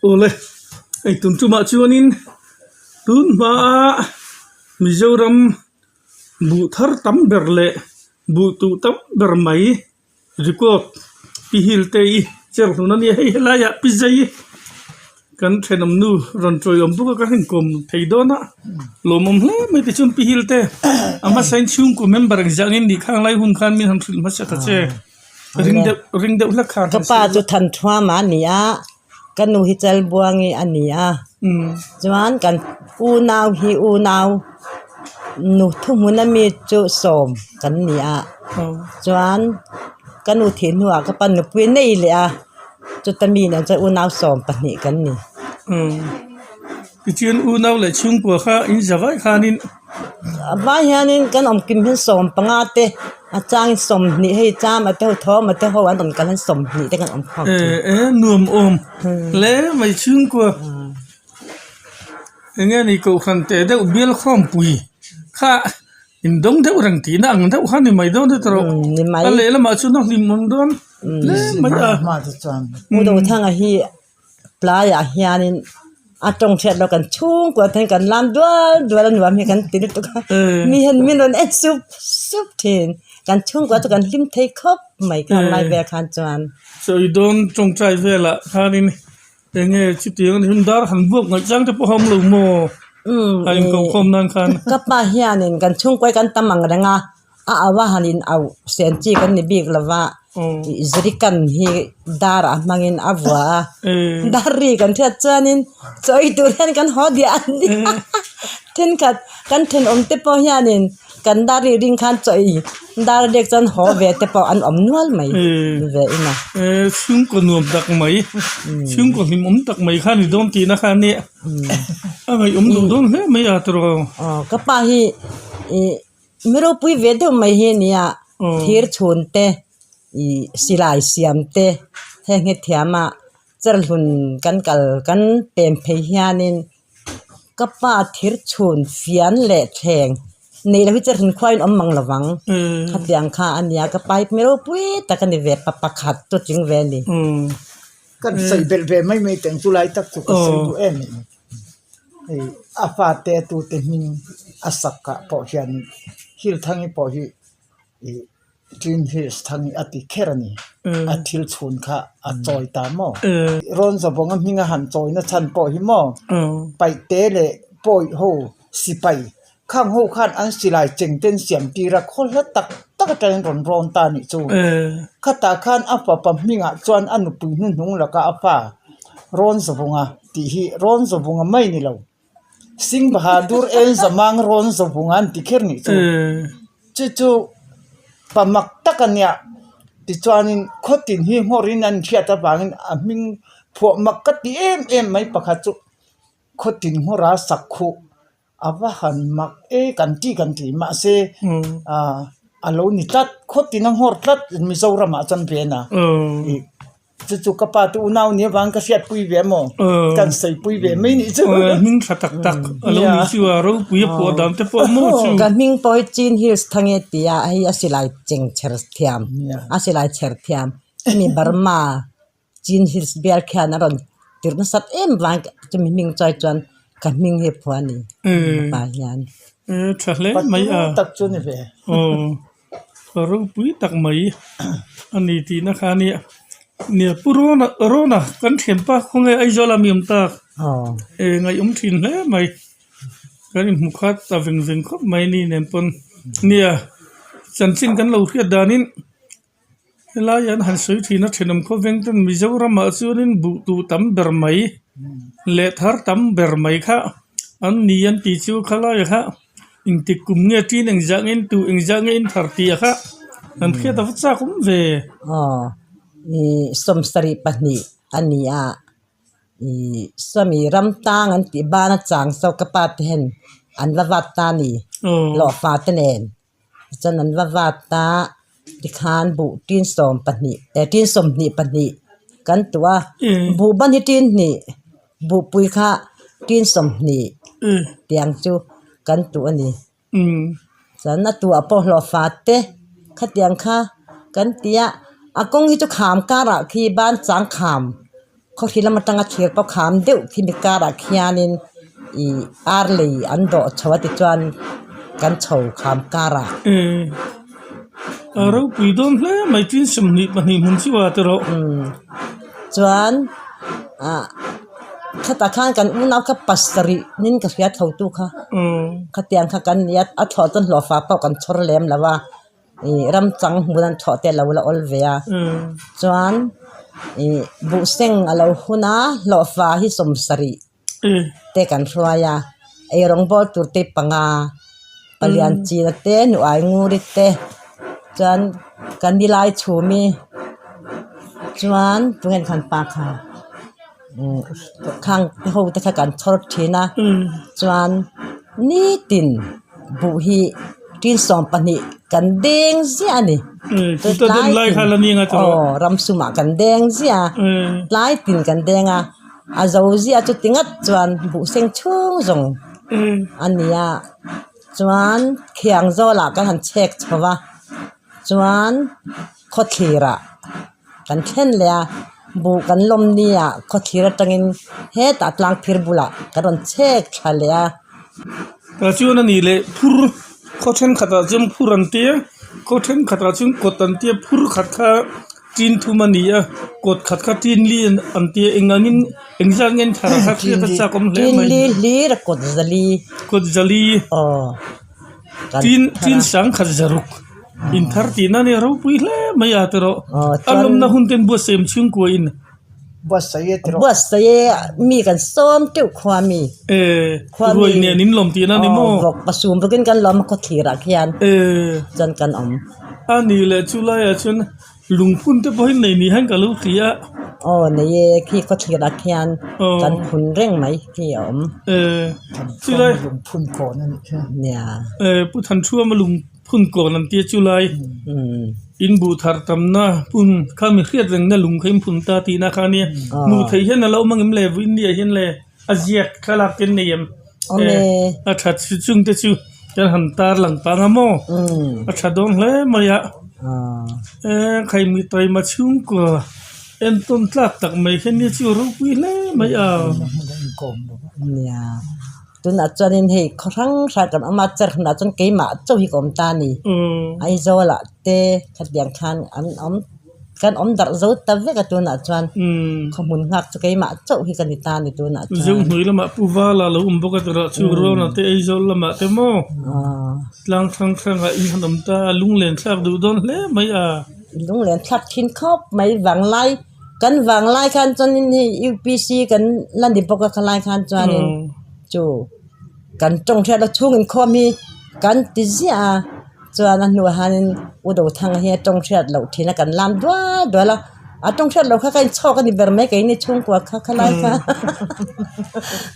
Ole ai tumtuma chuanin tun ma Mizoram bu thar tam berle bu tu tam bermai record pihil tei cher hunani hei helaya pizai kan thenam nu ron troi om buka ka hin kom theidona lomom hle mai ti chun pihil te ama sain chung ko member jangin di khang lai hun khan min han thil ma sa ka che ring de la kha ka pa chu than thwa ma nia kanu hi chal buangi ania chuan kan u naw nu thu mun mi chu som kan nia chuan kanu thin huwa ka pan nu pui nei le a chu tami na chu u naw som pa ni kan ni Kichun u naw le chung ko kha in zawai khanin ba hianin kan om kim hin som panga te a chang som ni hei cha ma te tho ma te ho an ton kan som ni te kan om khong nuam om le mai chung ko nghe ni ko khan te de biel khom pui kha in dong de rang ti na ang de khan ni mai don de tro ni mai le la ma chu no ni mon don le mai ma chu chan mu do thang a hi playa hianin a tong thet lo kan chung ko then kan lam dual nuam hi kan tin tu ka mi hen min on sup thin kan chung ko to kan lim thei khop mai kan lai ve khan chuan so you don't trong trai ve la khanin nghe chi tiếng hun dar han buộc ngai chang te po hom lu mo ai ko khom nan khan ka pa hianin kan chung koi kan tamang ranga a awa hanin au sen chi kan ni big lawa zrikan hi dara mangin avwa dari kan thia chanin choi tur hen kan ho dia an ten khat kan ten om te po hianin kan dari ring khan choi dar dek chan ho ve te po an om nual mai ve ina chung ko nuam tak mai chung ko him tak mai khan ni don ti na khan ni a mai don he mai a tro ka pa hi mero pui ve de mai he nia thir chhun te silai siam te henge thiama chal hun kan kal kan pem phe hianin ka pa thir chhun fian le theng nei la hi char hin khwain om mang lawang khatyang kha ania ka pai mero pui takan ve pa khat to ching ve ni kan sai bel ve mai teng tu lai tak chu ka sai tu em ei afa te tu te min asaka po hian hil thangi po hi Dream Hills thangi ati kherani athil chhun kha a choi ta mo ron zabonga minga han choi na chan po hi mo pai te le poi ho sipai khang ho khan an silai chengten siam ti ra khol la tak tak tan ron ta ni chu khata khan apa pam minga chuan anu pui nun hung laka apa ron zabonga ti hi ron zabonga mai ni lo Singh Bahadur el zamang ron zabonga ti kher ni chu chu pamak takanya ti chuanin khotin hi horin an thiata bangin aming pho makka ti em mai pakha chu khotin hora sakhu awahan mak kan ti ma se alo ni tat khotin ang hor tat Mizoram a chan pe na chu ka pa tu naw ni wang ka siat pui ve mo kan sai pui ve mai ni chu ning tak alo ni chu aro pui po dam te po mo chu kan ming poi chin hills thange tia ai asilai cheng cher thiam asilai cher thiam mi Burma chin hills bel khan aron tirna sat em wang chumi ming choi chuan kan ming he phwani pa hian thle mai a tak chu ni ve aro pui tak mai ani ti na khani nia rona kan them pa khonge ai zola miam tak ngai thin hle mai kan mukhat ta veng khop mai ni nem pon nia chanchin kan lo khia danin la yan han soi thina thenam kho veng tan Mizoram ma chunin bu tu tam ber mai le thar tam ber mai kha an nian ti chu khala ya kha inti kum nge tin eng jang in thar ti kha an khia ta cha kum ve ni somsari pani ania sami ramtang an ti bana chang so kapat hen an lawat ni lo fa tenen chan an lawat ta ti khan bu tin som pani tin som ni pani kan tua bu ban hi tin ni bu pui kha tin som ni tiang chu kan tu ani chan na tu apo lo fa te khatiang kha kan tia akong hi chu kham kara khi ban chang kham เขาที่ละมันตั้งเขียนปขามเดียวที่มีการะเขียนินอีอาร์ลีอันโดชวติจวนกันโฉขามการะเราปีดอนเลยไม่ทิ้งสมนิบันนี้มุนสิว่าแต่เราจวนข้าตาข้างกันอุณเอากับปัสตรีนินกับยัดเท่าตู้ค่ะข้าเตียงข้ากันยัดอัดถอดจนหล่อฟ้าเป่ากันชอร์เลมแล้วว่ารำจังมุนันถอดแต่เราละอลเวียจวนบุเซงเราหุนาหล่อฟ้าที่สมสรีแต่กันชัวยาไอรองบอลตุรติปังาปลียนจีนเตหนูไองูริเตจวนกันดีไลชูมีจวนตุเห็นขันปากค่ะข้างเขาแต่ข้ากันชอร์ทีนะจวนนี่ตินบุฮีทินสองปันนี่กันเด้งเสียนี่ตัวเด่นไล่ขนาดนี้ไงตัวรำสุมากันเด้งเสียไล่ตินกันเด้งอาจจะเสียจุดติงัดจวนบุเซงชุ่งจงอันนี้จวนเขียงโซล่ะกันหันเช็คชัวจวนขดทีระกันเช่นเลยบุกันลมนี่ขดทีระตั้งอินเฮตัดลังพิรบุละกันเช็คชัลเลยแต่ช่วงนั้นนี่เลยพูดเขาเช่นขัดจมพูรันเตียเขาเช่นขัดจมกดอันเตียพูดขัดข้าจีนทุมันนี่กดขัดข้าจีนลีอันเตียเองงั้นเองจะเงินทาร์ข้าเทียบจะกำเล่ไหมจีนลีระกดจลีจีนสังขัดจรุกอินทาร์ตีนั่นเนี่ยเราพูดเลยไม่อยากแต่เราอารมณ์น่ะหุ่นเต็มบัวเสียมชิงกว่าอินบัวสเยมีกันซ้อมเจ้าความมีรวยเนี่ยนิ่มลมตีนั่นนี่โม่บอกประชุมไปกันกันล้อมก็ทีระเขียนจนกันอันนี้แหละจุลัยชนลุงพุ่นจะพอให้ในนี้ให้กับลูกเสียนี่พี่ก็ทีระเขียนกันคุณเร่งไหมพี่จุลัยลุงพุ่นก่อนนั่นเนี่ยผู้ทันชั่วมาลุงพุ่นก่อนนั่นเตี้ยจุลัยอินบูทาร์ตัมนะพุ่นข้ามีเครียดเรื่องนั่นลุงเขาพุ่นตาตีนะข้าเนี่ยนูไทยเห็นแล้วมันเลวินเดียเห็นเลยอาเซียข้าลับเป็นเนี่ยอาชัดจุงเตจูจะหันตาหลังปังโมอาชัดดงเลยมายะใครมีไตมาชุ่มกว่าเอ็นต้นตักตักไม่แค่นี้จิวรูปีเลยมายะเนี่ยตุนอาจารย์เห็นครั้งใช้กันอามาเจอขนาดจนเกี่ยมาเจ้าหิกอมตานี่ไอโซละเตะขัดยังคันกันดักโซตะเวกตุนอาจารย์ขมุนหักจะเกี่ยมาเจ้าหิกันตานี่ตุนอาจารย์เจ้าหนุ่ยละมาปูวาลาลูบกตระชิวโรนะเตไอโซละมาเตโมหลังครั้งอินขนมตาลุงเล่นชักดูดอนเลยไม่ลุงเล่นชักขินครอบไม่หวังไล่กันหวังไล่คันจนนี่ยูพีซีกันลันดิปกกันไล่คันจวนนี่จูกันจงเทียดช่วงอินคอมีกันติเสียจวนนั้นหนูหันอุดทางเฮียจงเทียดเราทีนักันลำด้วยละจงเทียดเราข้ากันชอบกันดิเบอร์ไม่กันนี่ช่วงกว่าข้าไล่ค่ะ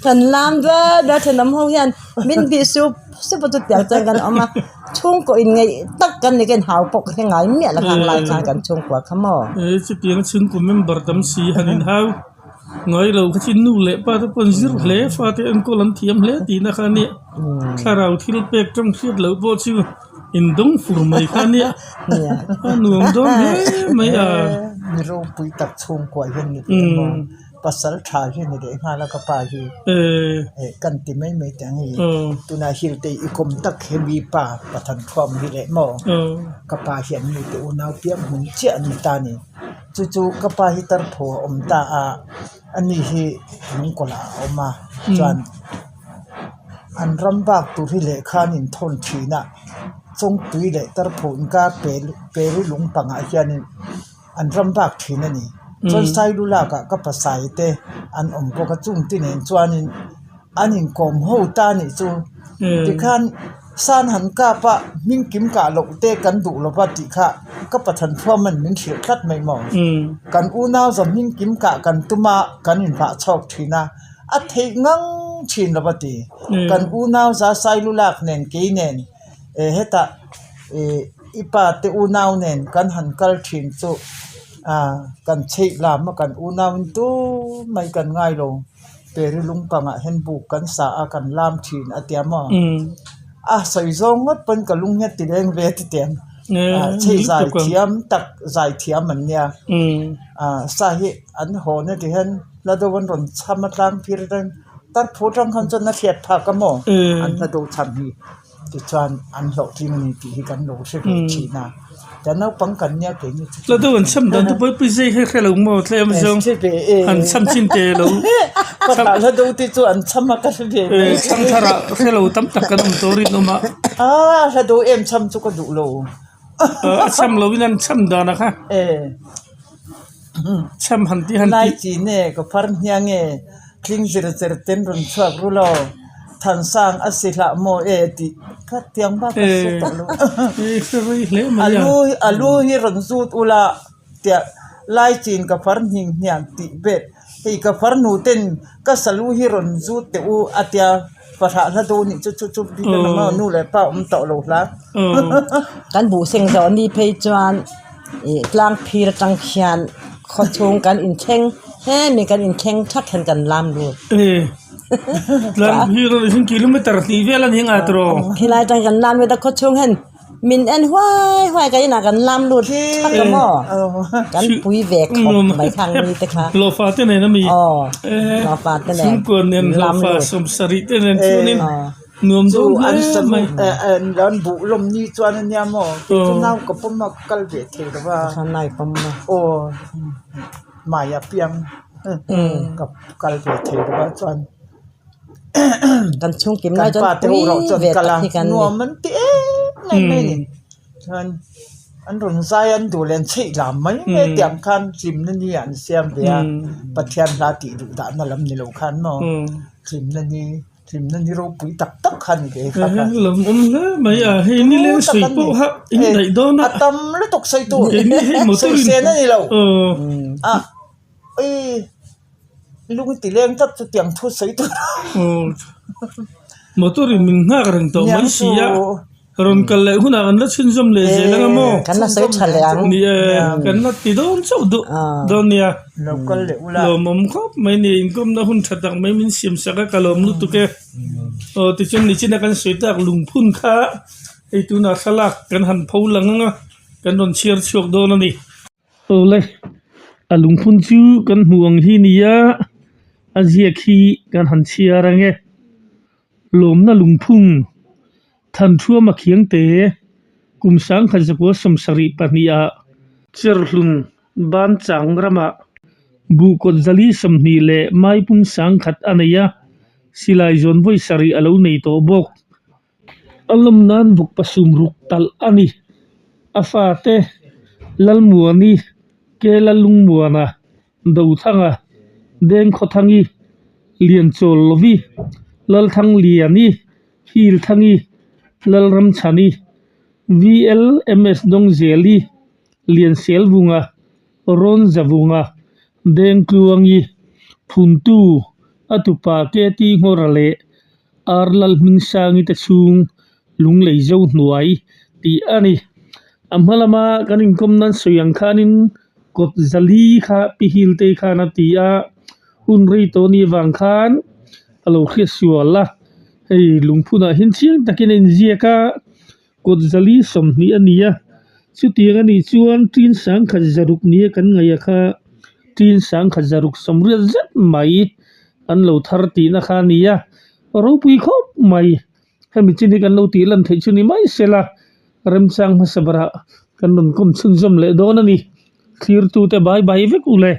กันลำด้วยเธอน้ำห้องยันมินบิสุประตูเตียงใจกันออกมาช่วงก็อินไงตักกันนี่กันหาวปกยังไงเมียละกันไล่กันช่วงกว่าขโมยจะเตียงช่วงก็ไม่บาร์ดำสีหันหาวง่ายเราคิดนู่เละป้าทุกคนซิร์เละฟ้าที่อันก็ลันเทียมเละตีนะคันนี้ถ้าเราที่เราเป็กจงเสียดเราพอชิวอินดงฟูร์ไม่คันนี้หนุ่มดงเละไม่มีรูปปุยตัดช่วงกว่าเห็นนี่ภาษาไทยเห็นนี่เด็กมาแล้วก็ป้าที่กันติไม่แต่งอีตุนาฮิลเตอีกมตักเฮมีป้าประทันความดีเละมอกับป้าเห็นนี่ตัวน่าเปียกหุ่นเจ้านี่ตานี่จู่ๆกับป้าฮิตร์ผัวตาอันนี้ที่ลุงกล่าวมาจวนอันรำบากตัวที่เละข้านินทนชีน่ะทรงตุยเละตร์ผัวก็เปรุลุงปังอาเจียนอันรำบากทีนั่นนี่จนใส่ดูลากก็ภาษาเตอันปกจุ่มที่เนี่ยจวนอันนี้กลมหูตานี่จู่ที่ขันสานหันกาปะมิ่งกิมกาลกเตกันดุลปะติค่ะก็ประทันพวมันมิ่งเฉียดคัดไม่มองกันอูนาวจะมิ่งกิมกากันตุมากันอินพระชอบทีนะอัฐิงังชินลปะติกันอูนาวจะใส่ลุลักเน่นกีเน่นเฮตาอีปาเตอูนาวเน่นกันหันกัลชินจู่กันเชิลามกันอูนาวินตูไม่กันง่ายลงเปริลุงปังเห็นบุกกันสากันลามชินอาเตียมใส่ซองก็เป็นกับลุงเนี่ยติดเองเวทีเตียมใช้ใจเทียมตักใจเทียมมันเนี่ยสาเหตุอันโหเนี่ยที่เห็น la do wan ron chama tang phir dan tar photang khan chon na thiat pha ka mo an la do cham hi ti chuan an lo thi ni ti hi kan lo se chi na ta no pang kan nya ke ni la do an cham dan tu pai zai he khelo mo tlem jong an cham chin te lo pa ta la do ti chu an chama ka se be cham thara khelo tam tak kan to ri no ma la do em cham chu ko du lo cham lo winan cham da na kha cham han ti lai chi ne ko phar nya nge kling zir zir ten ron chuak ru lo than sang asila mo ti ka tiang ba ka se to lo ri le ma ya alu hi ron zut ula tia lai chin ka phar hing nyang ti bet hi ka phar nu ten ka salu hi ron zut te u atia patha la do ni chu chu chu bi ka ma nu le pa to lo la kan bu seng zo ni phei chuan tlang phir tang khian kho chung kan in theng he mi kan in theng thak hen kan lam lu lan hi ro sin kilometer ti vela ni nga tro khilai tang kan lam we da kho chung hen min en hwai hwai ka ina kan lam lu thak ka mo kan pui ve khop mai thang ni te kha lo fa te ne na mi lo fa te ne sun ko nen lo fa som sari te nen chunin nuam chu zo an sam mai dan bu lom ni chuan nya mo chu naw ko pom ma kal ve the da ba khan nai pam ma o maya piangกับกลเวเทดว่าจอน kan chung kim กั nai น jon ปาเต pui เราจน ve กะ ta ลัง thi kan นัวมันเตไงนี่อันรุนใจอันดูเลนใช่ลำไหมไงเตียงคันจิมนั่นนี่อันเสียมเบียปัทยันลาติดูดานลำนี่เราคันมั้งจิมนั่นนี่เราปุยตักตักคันเก๋ค่ะ ลมนะไม่ให้นี่เลยสวยปุ๊บฮะอินไหนโดนนะ ตั้มแล้วตกใส่ตัว นี่หมด ใส่ ตัว เสียนั่นนี่เรา อ่ะ ลุงตีเลี้ยงทับจะเตียงทุใส่ตัว หมดตัวมินหน้ากระหังตัวไม่เสียรอนกันเลยหุ่นอันละชิ้นจำเลยเจแล้วก็โม่ kan na sai chhalang นี่กันนัดติดโดนเจ้าดุโดนเนี่ย เราก็เลยอุลา ลมครบไม่เนี่ยอินก็นะหุ่นชัดดังไม่มีเสียมสักกะลมลุตุกติจนนี่ชินักันสวยตากลุงพุ่นข้าไอตัวน่าสลักกันหันพูหลังกันโดนเชียร์ชกโดนนี่เลยลุงพุ่นจูกันห่วงที่นี่อาเจียคีกันหันเชียร์อะไรลมน่ะลุงพุ่งทันทั่วมาเขียงเตะกุมสังขจักวสมสริปนิยาเจรลุงบ้านจังรมาบุกดจลีสมนีเลไม่ปุ่งสังขัดอันยาสิลายจนไว้สริอลูในโตบกอารมณ์นั้นบุกประสุมรุกตัลอันนี้อาฟาเตลัลมัวนีเกลัลลุงมัวนะดูทั้งเด้งขทังอีเลียนโจลวีลัลทั้งเลียนีฮิลทั้งอีลัลรัมชานี VLMS ดงเจลีเลียนเซลวุงรอนจาวุงเดงกลวงยีพุนตูอตุปาเกตีงอระเลอาร์ลัลมิงซางิตชุงลุงเลยเจ้าหน่วยตีอันนี้อัมพลมากันอินคมนั้นสยังขานินกดจลีขาพิฮิลเตขานาตีอาอุนรีโตนีวังขานอโลคิสวลละให้ลุงพูน่ะเห็นเสียงตะกินเอ็นเจียกากดจลีสมนี้อันนี้สุดที่กันนี่ชวนทีนสังขจารุกนี้กันไงค่ะทีนสังขจารุกสมเรื่องจัดไม่อันเราทาร์ตีนะคะนี่เราปุยคบไม่ให้มิจินกันเราตีลันเทชุนี่ไม่เสละเริ่มสังมาสบระกันนนกุมซุนจมเลโดนนี่คลีร์ตูเตบายบายเวกุเลย